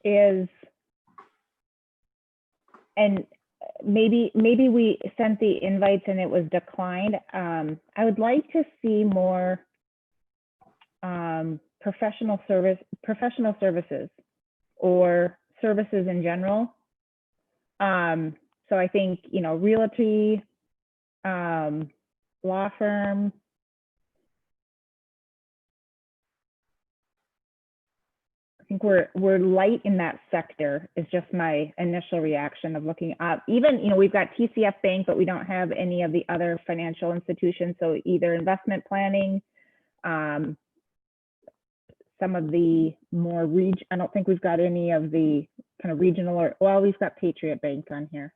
is, and maybe we sent the invites and it was declined. I would like to see more professional services or services in general. So I think, you know, realty, law firm. I think we're light in that sector is just my initial reaction of looking up. Even, you know, we've got TCF Bank, but we don't have any of the other financial institutions. So either investment planning, some of the more I don't think we've got any of the kind of regional or, well, we've got Patriot Bank on here.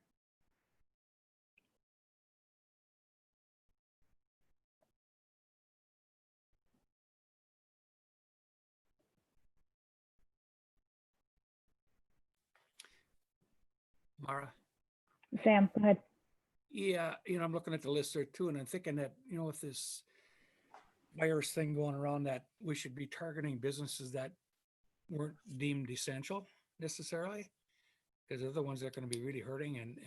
Mara? Sam, go ahead. Yeah, you know, I'm looking at the list there too, and I'm thinking that, you know, with this virus thing going around, that we should be targeting businesses that weren't deemed essential necessarily, because they're the ones that are going to be really hurting. And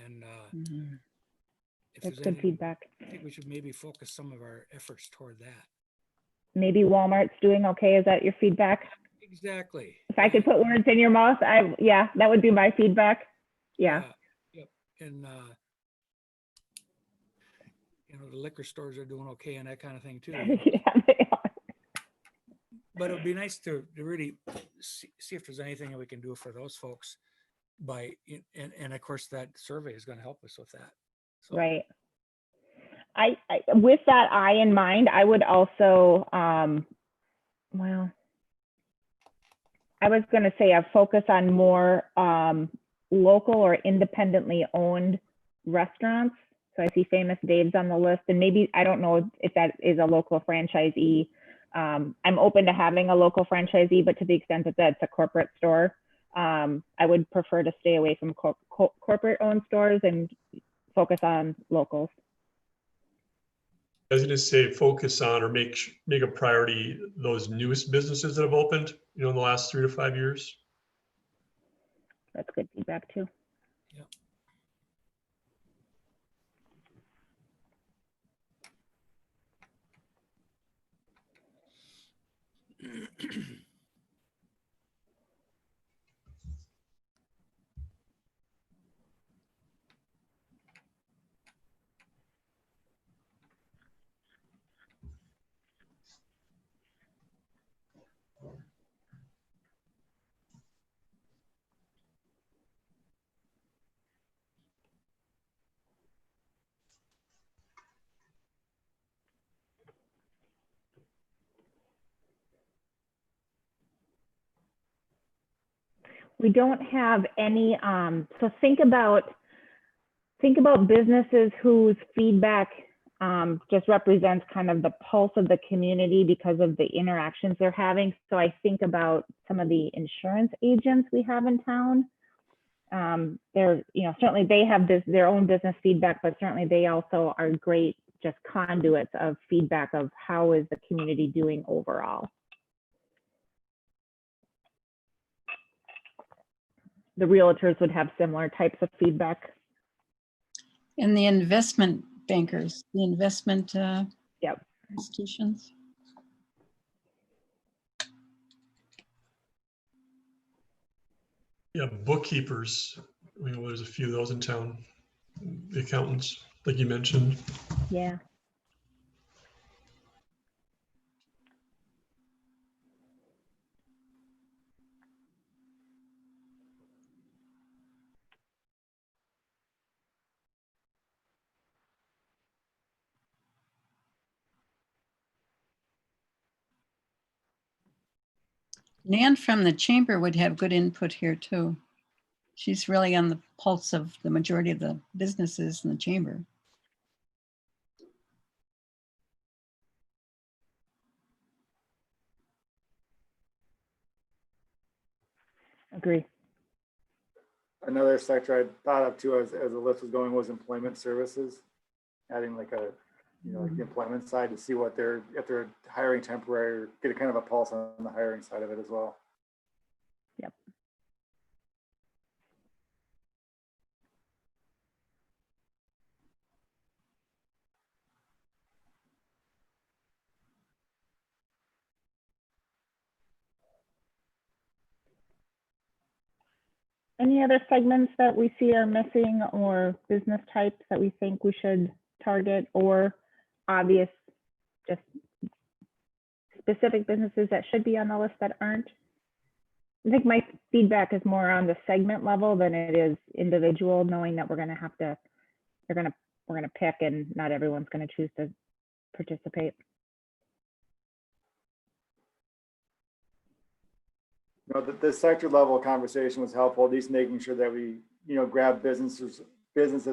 if That's there's good anything, feedback. I think we should maybe focus some of our efforts toward that. Maybe Walmart's doing okay. Is that your feedback? Exactly. If I could put words in your mouth, yeah, that would be my feedback. Yeah. Yep. And you know, the liquor stores are doing okay and that kind of thing too. You know? Yeah, they are. But it would be nice to really see if there's anything that we can do for those folks by, and of course that survey is going to help us with that. So. Right. I with that eye in mind, I would also, well, I was going to say a focus on more local or independently owned restaurants. So I see Famous Dave's on the list, and maybe, I don't know if that is a local franchisee. I'm open to having a local franchisee, but to the extent that that's a corporate store, I would prefer to stay away from corporate owned stores and focus on locals. I was going to say focus on or make a priority those newest businesses that have opened, you know, in the last 3 to 5 years. That's good feedback too. Yep. We don't have any, so think about businesses whose feedback just represents kind of the pulse of the community because of the interactions they're having. So I think about some of the insurance agents we have in town. They're, certainly they have their own business feedback, but certainly they also are great just conduits of feedback of how is the community doing overall. The realtors would have similar types of feedback. And the investment bankers, the investment institutions. Yeah, bookkeepers. There's a few of those in town. The accountants, like you mentioned. Yeah. Nan from the chamber would have good input here too. She's really on the pulse of the majority of the businesses in the chamber. Agree. Another sector I thought of too as the list was going was employment services, adding like a, like the employment side to see what if they're hiring temporary, or get a kind of a pulse on the hiring side of it as well. Yep. Any other segments that we see are missing or business types that we think we should target, or obvious, just specific businesses that should be on the list that aren't? I think my feedback is more on the segment level than it is individual, knowing that we're going to pick and not everyone's going to choose to participate. The sector level conversation was helpful, at least making sure that we, grab businesses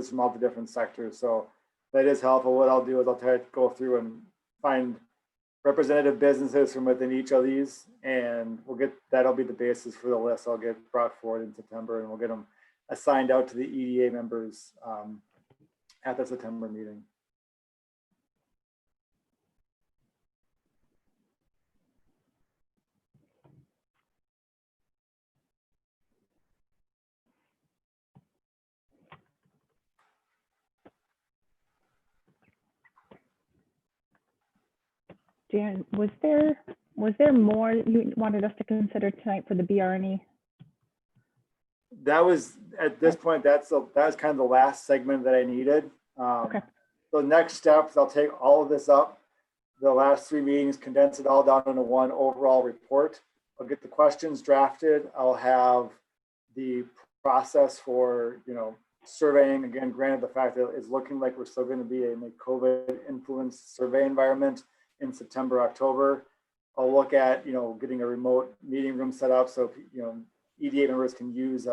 from all the different sectors. So that is helpful. What I'll do is I'll try to go through and find representative businesses from within each of these, and that'll be the basis for the list. I'll get brought forward in September, and we'll get them assigned out to the EDA members at the September meeting. Jan, was there more you wanted us to consider tonight for the BRNE? That was, at this point, that was kind of the last segment that I needed. Okay. So next steps, I'll take all of this up, the last 3 meetings, condense it all down into one overall report. I'll get the questions drafted. I'll have the process for, surveying, again, granted the fact that it's looking like we're still going to be in a COVID influenced survey environment in September, October. I'll look at, getting a remote meeting room set up so, EDA members can use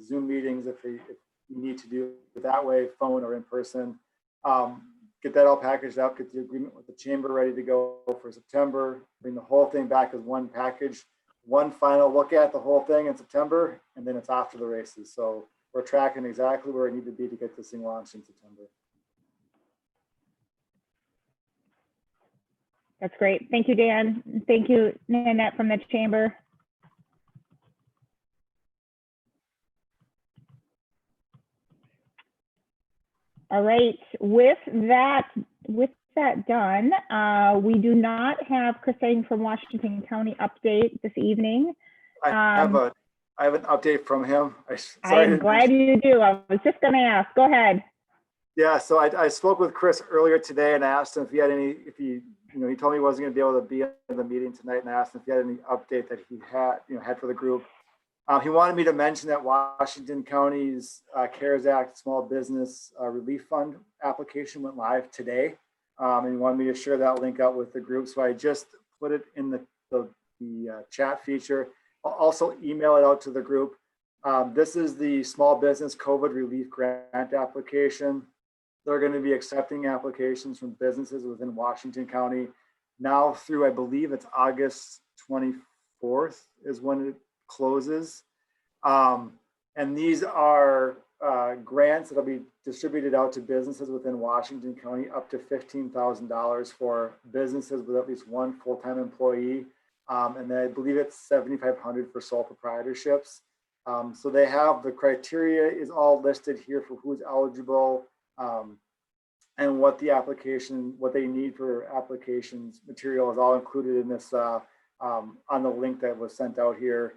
Zoom meetings if you need to do it that way, phone or in person. Get that all packaged up, get the agreement with the chamber ready to go for September, bring the whole thing back as one package, one final look at the whole thing in September, and then it's off to the races. So we're tracking exactly where it need to be to get this thing launched in September. That's great. Thank you, Dan. Thank you, Nanette from the chamber. All right, with that done, we do not have Christine from Washington County update this evening. I have an update from him. I'm glad you do. I was just going to ask. Go ahead. Yeah, so I spoke with Chris earlier today and I asked him if he had any, he told me he wasn't going to be able to be in the meeting tonight, and I asked him if he had any update that he had for the group. He wanted me to mention that Washington County's CARES Act Small Business Relief Fund application went live today. And he wanted me to share that link out with the group. So I just put it in the chat feature. I'll also email it out to the group. This is the Small Business COVID Relief Grant application. They're going to be accepting applications from businesses within Washington County now through, I believe it's August 24th is when it closes. And these are grants that'll be distributed out to businesses within Washington County, up to $15,000 for businesses with at least one full-time employee. And then I believe it's $7,500 for sole proprietorships. So they have the criteria is all listed here for who's eligible, and what the application, what they need for applications material is all included in this on the link that was sent out here.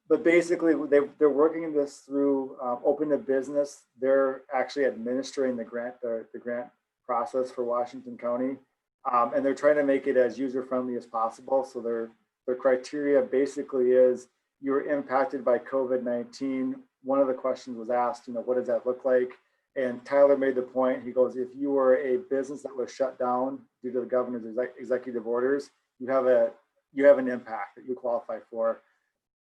But basically, they're working this through Open to Business. They're actually administering the grant process for Washington County, and they're trying to make it as user friendly as possible. So their criteria basically is you were impacted by COVID-19. One of the questions was asked, what does that look like? And Tyler made the point. He goes, if you were a business that was shut down due to the governor's executive orders, you have an impact that you qualify for.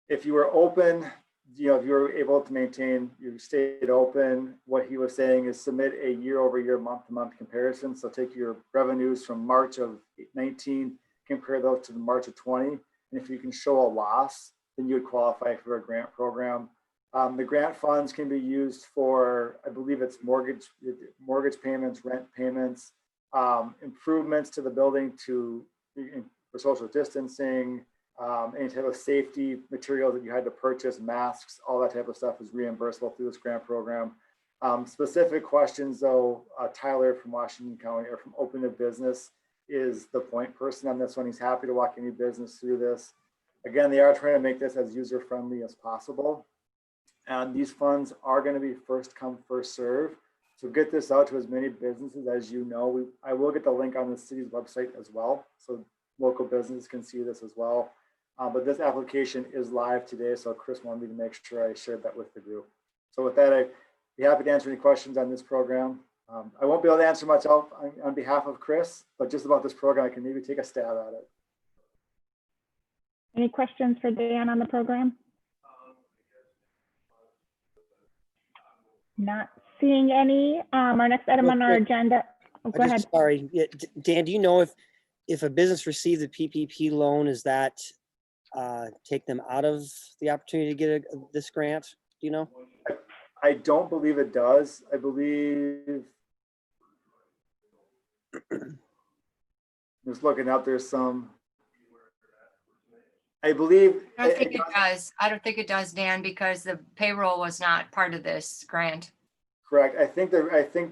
If you were open, if you were able to maintain, you stayed open, what he was saying is submit a year-over-year, month-to-month comparison. So take your revenues from March of 19, compare those to the March of 20. And if you can show a loss, then you would qualify for a grant program. The grant funds can be used for, I believe it's mortgage payments, rent payments, improvements to the building for social distancing, any type of safety materials that you had to purchase, masks, all that type of stuff is reimbursable through this grant program. Specific questions though, Tyler from Washington County or from Open to Business is the point person on this one. He's happy to walk any business through this. Again, they are trying to make this as user friendly as possible. And these funds are going to be first come, first serve. So get this out to as many businesses as you know. I will get the link on the city's website as well, so local businesses can see this as well. But this application is live today, so Chris wanted me to make sure I shared that with the group. So with that, I'd be happy to answer any questions on this program. I won't be able to answer much on behalf of Chris, but just about this program, I can maybe take a stab at it. Any questions for Dan on the program? Not seeing any. Our next item on our agenda. Oh, go ahead. Sorry, yeah, Dan, do you know if a business receives a PPP loan, is that take them out of the opportunity to get this grant? Do you know? I don't believe it does. I believe, just looking up, there's some, I believe. I don't think it does. I don't think it does, Dan, because the payroll was not part of this grant. Correct. I think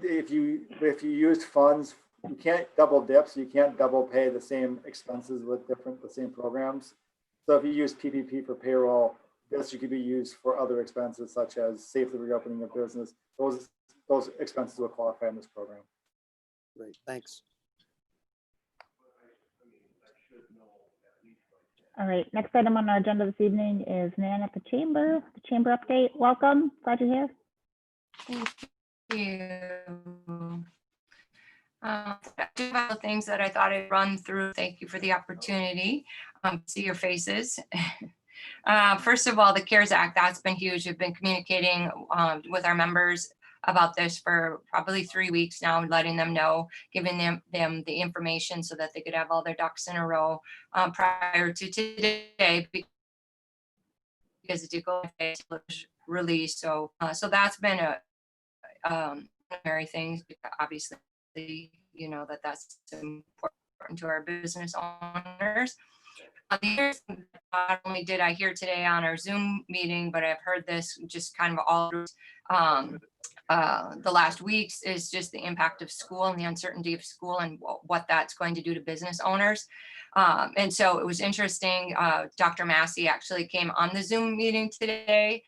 if you used funds, you can't double dip, so you can't double pay the same expenses with the same programs. So if you use PPP for payroll, this could be used for other expenses such as safely reopening a business. Those expenses will qualify in this program. Great, thanks. All right, next item on our agenda this evening is Nan at the chamber update. Welcome, glad you're here. Thank you. Two things that I thought I'd run through. Thank you for the opportunity to see your faces. First of all, the CARES Act, that's been huge. We've been communicating with our members about this for probably 3 weeks now, letting them know, giving them the information so that they could have all their ducks in a row prior to today, because it did go release. So that's been a primary thing. Obviously, you know that's important to our business owners. Not only did I hear today on our Zoom meeting, but I've heard this just kind of all the last weeks, is just the impact of school and the uncertainty of school and what that's going to do to business owners. And so it was interesting. Dr. Massey actually came on the Zoom meeting today.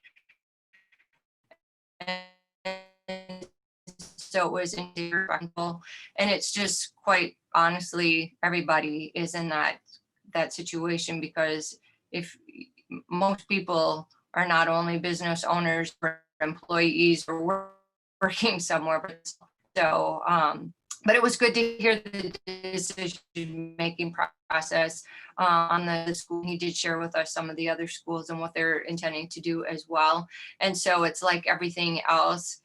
And so it was incredible. And it's just quite honestly, everybody is in that situation, because if most people are not only business owners or employees or working somewhere, but it was good to hear the decision-making process on the school. He did share with us some of the other schools and what they're intending to do as well. And so it's like everything else.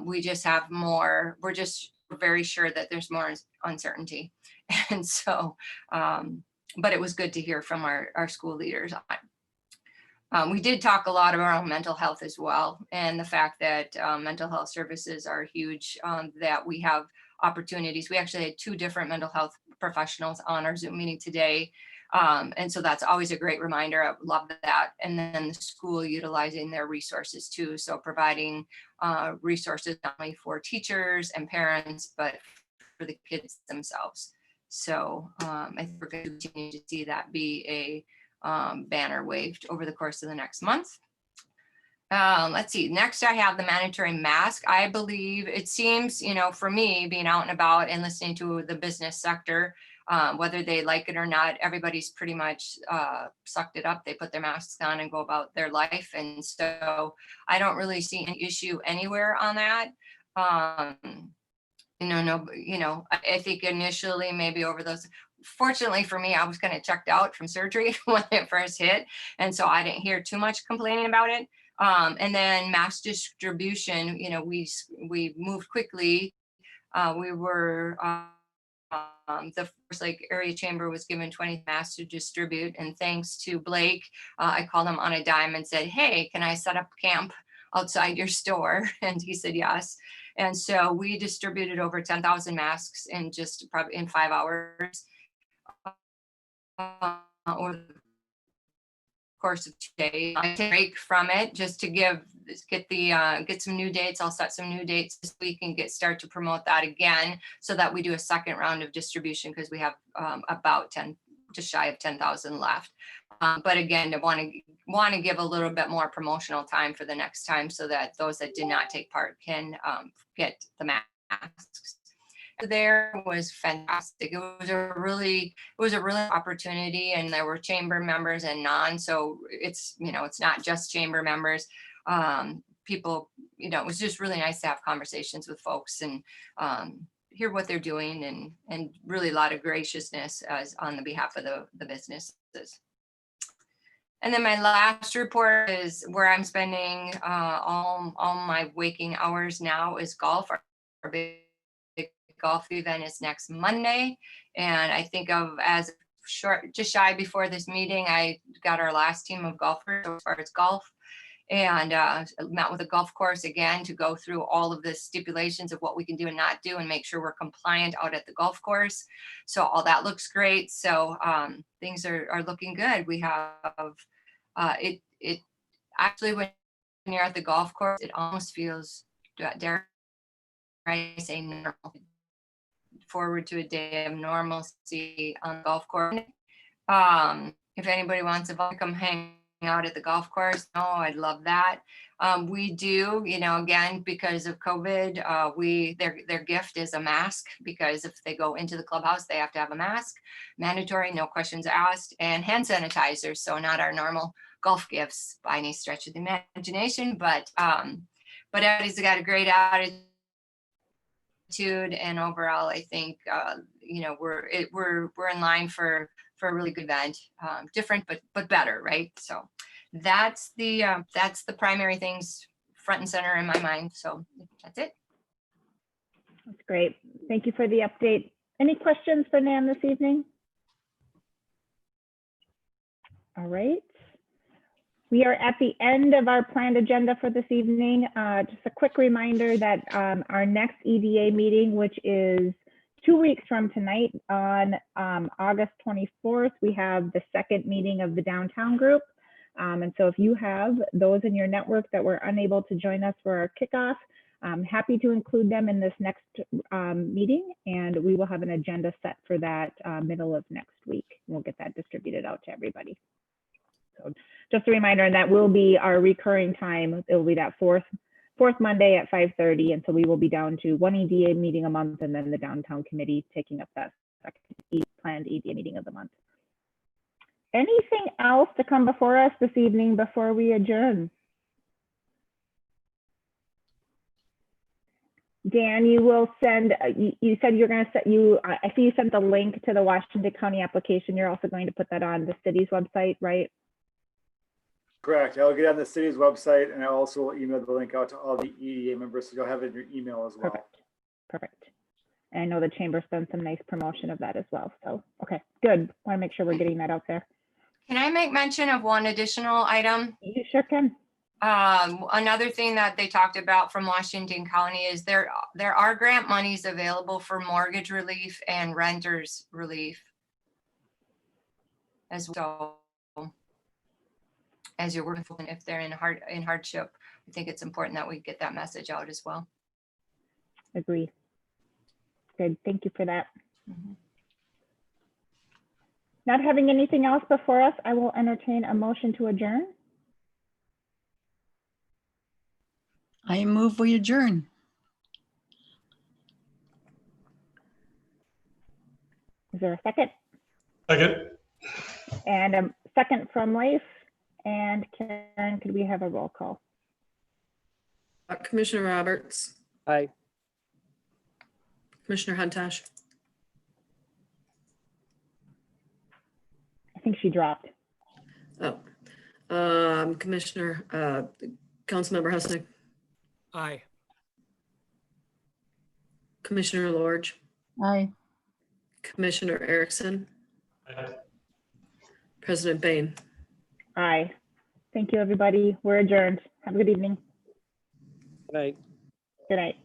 We just have more, we're very sure that there's more uncertainty. And so, but it was good to hear from our school leaders. We did talk a lot about mental health as well, and the fact that mental health services are huge, that we have opportunities. We actually had 2 different mental health professionals on our Zoom meeting today. And so that's always a great reminder. I love that. And then the school utilizing their resources too. So providing resources not only for teachers and parents, but for the kids themselves. So I think we're going to continue to see that be a banner waved over the course of the next month. Let's see, next I have the mandatory mask. I believe it seems, for me being out and about and listening to the business sector, whether they like it or not, everybody's pretty much sucked it up. They put their masks on and go about their life. And so I don't really see an issue anywhere on that. I think initially maybe over those, fortunately for me, I was kind of checked out from surgery when it first hit. And so I didn't hear too much complaining about it. And then mass distribution, we moved quickly. We were, the first area chamber was given 20 masks to distribute. And thanks to Blake, I called him on a dime and said, hey, can I set up camp outside your store? And he said, yes. And so we distributed over 10,000 masks in just probably in 5 hours. Over the course of 2 days. I take a break from it just to get some new dates. I'll set some new dates this week and start to promote that again, so that we do a second round of distribution, because we have about 10, just shy of 10,000 left. But again, I want to give a little bit more promotional time for the next time, so that those that did not take part can get the masks. There was fantastic. It was a really opportunity, and there were chamber members and non. So it's not just chamber members. People, it was just really nice to have conversations with folks and hear what they're doing, and really a lot of graciousness on the behalf of the businesses. And then my last report is where I'm spending all my waking hours now is golf. Our big golf event is next Monday. And I think of as just shy before this meeting, I got our last team of golfers as far as golf, and met with a golf course again to go through all of the stipulations of what we can do and not do, and make sure we're compliant out at the golf course. So all that looks great. So things are looking good. We have it actually, when you're at the golf course, it almost feels, dare I say, normal. Forward to a day of normalcy on the golf course. If anybody wants to come hang out at the golf course, I'd love that. We do, again, because of COVID, their gift is a mask, because if they go into the clubhouse, they have to have a mask, mandatory, no questions asked, and hand sanitizer. So not our normal golf gifts by any stretch of the imagination, but everybody's got a great attitude. And overall, I think we're in line for a really good event, different but better, right? So that's the primary things front and center in my mind. So that's it. That's great. Thank you for the update. Any questions for Nan this evening? All right. We are at the end of our planned agenda for this evening. Just a quick reminder that our next EDA meeting, which is 2 weeks from tonight on August 24th, we have the second meeting of the downtown group. And so if you have those in your network that were unable to join us for our kickoff, I'm happy to include them in this next meeting, and we will have an agenda set for that middle of next week. We'll get that distributed out to everybody. So just a reminder, and that will be our recurring time. It will be that fourth Monday at 5:30. And so we will be down to one EDA meeting a month, and then the downtown committee taking up that second planned EDA meeting of the month. Anything else to come before us this evening before we adjourn? Dan, you will send, you said you're going to set I see you sent the link to the Washington County application. You're also going to put that on the city's website, right? Correct. I'll get on the city's website and I also will email the link out to all the EDA members, so you'll have it in your email as well. Perfect. Perfect. And I know the chamber's done some nice promotion of that as well. So, okay, good. Want to make sure we're getting that out there. Can I make mention of one additional item? You sure can. Another thing that they talked about from Washington County is there are grant monies available for mortgage relief and renters relief as well. As you're working, if they're in hardship, I think it's important that we get that message out as well. Agree. Good. Thank you for that. Mhm. Not having anything else before us, I will entertain a motion to adjourn. I move we adjourn. Is there a second? Second. And a second from Leif. And Karen, could we have a roll call? Commissioner Roberts, Aye. Commissioner Huntash, I think she dropped. Commissioner, Councilmember Husnick, Aye. Commissioner Lorge, Aye. Commissioner Erickson, President Bain. Aye. Thank you, everybody. We're adjourned. Have a good evening. Good night. Good night.